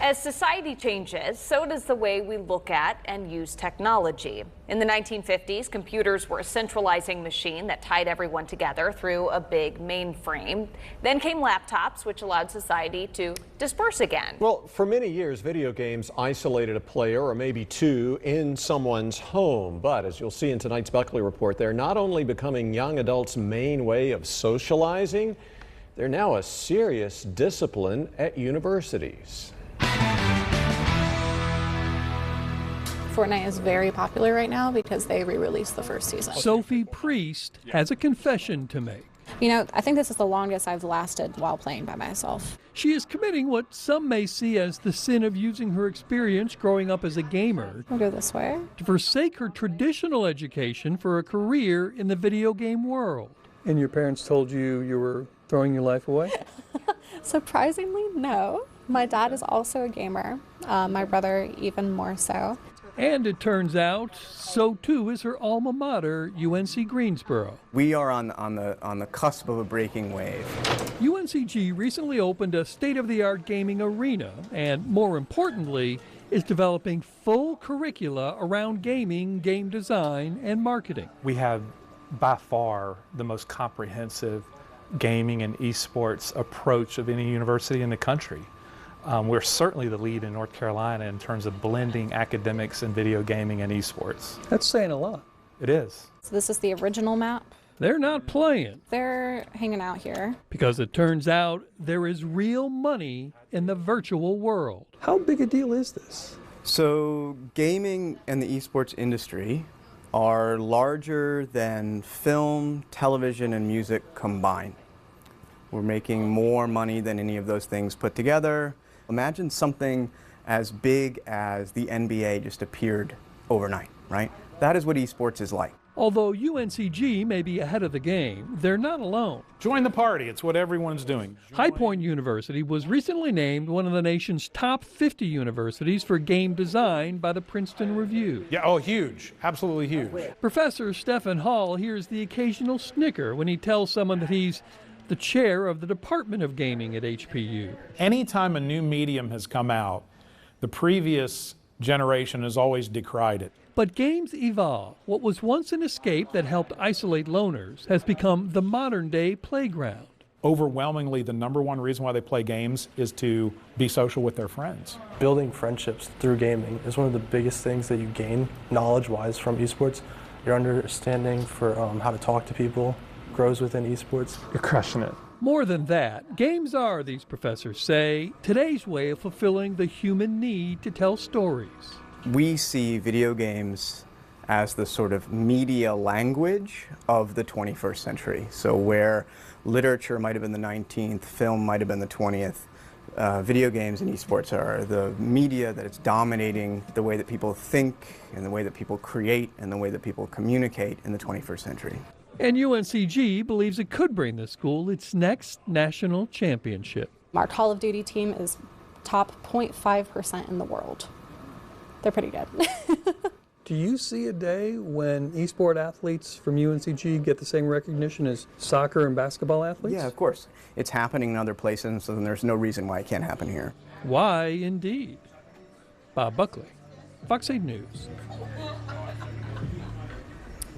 As society changes, so does the way we look at and use technology. In the 1950s, computers were a centralizing machine that tied everyone together through a big mainframe. Then came laptops, which allowed society to disperse again. Well, for many years, video games isolated a player or maybe two in someone's home. But as you'll see in tonight's Buckley Report, they're not only becoming young adults' main way of socializing, they're now a serious discipline at universities. Fortnite is very popular right now because they re-released the first season. Sophie Priest has a confession to make. You know, I think this is the longest I've lasted while playing by myself. She is committing what some may see as the sin of using her experience growing up as a gamer I'll go this way. to forsake her traditional education for a career in the video game world. And your parents told you you were throwing your life away? Surprisingly, no. My dad is also a gamer. My brother even more so. And it turns out, so too is her alma mater, UNC Greensboro. We are on the cusp of a breaking wave. UNCG recently opened a state-of-the-art gaming arena and, more importantly, is developing full curricula around gaming, game design, and marketing. We have by far the most comprehensive gaming and esports approach of any university in the country. We're certainly the lead in North Carolina in terms of blending academics and video gaming and esports. That's saying a lot. It is. So this is the original map. They're not playing They're hanging out here. because it turns out there is real money in the virtual world. How big a deal is this? So gaming and the esports industry are larger than film, television, and music combined. We're making more money than any of those things put together. Imagine something as big as the NBA just appeared overnight, right? That is what esports is like. Although UNCG may be ahead of the game, they're not alone. Join the party. It's what everyone's doing. High Point University was recently named one of the nation's top 50 universities for game design by the Princeton Review. Yeah, oh, huge. Absolutely huge. Professor Stephen Hall hears the occasional snicker when he tells someone that he's the chair of the Department of Gaming at HPU. Anytime a new medium has come out, the previous generation has always decried it. But games evolve. What was once an escape that helped isolate loners has become the modern-day playground. Overwhelmingly, the number one reason why they play games is to be social with their friends. Building friendships through gaming is one of the biggest things that you gain knowledge-wise from esports. Your understanding for how to talk to people grows within esports. You're crushing it. More than that, games are, these professors say, today's way of fulfilling the human need to tell stories. We see video games as the sort of media language of the 21st century. So where literature might have been the 19th, film might have been the 20th, video games and esports are the media that is dominating the way that people think and the way that people create and the way that people communicate in the 21st century. And UNCG believes it could bring the school its next national championship. Our Call of Duty team is top 0.5% in the world. They're pretty good. Do you see a day when esport athletes from UNCG get the same recognition as soccer and basketball athletes? Yeah, of course. It's happening in other places, so there's no reason why it can't happen here. Why, indeed. Bob Buckley, Fox 8 News.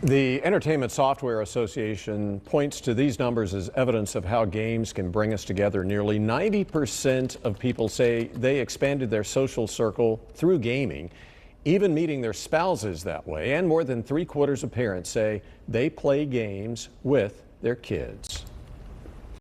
The Entertainment Software Association points to these numbers as evidence of how games can bring us together. Nearly 90% of people say they expanded their social circle through gaming, even meeting their spouses that way. And more than 3/4 of parents say they play games with their kids.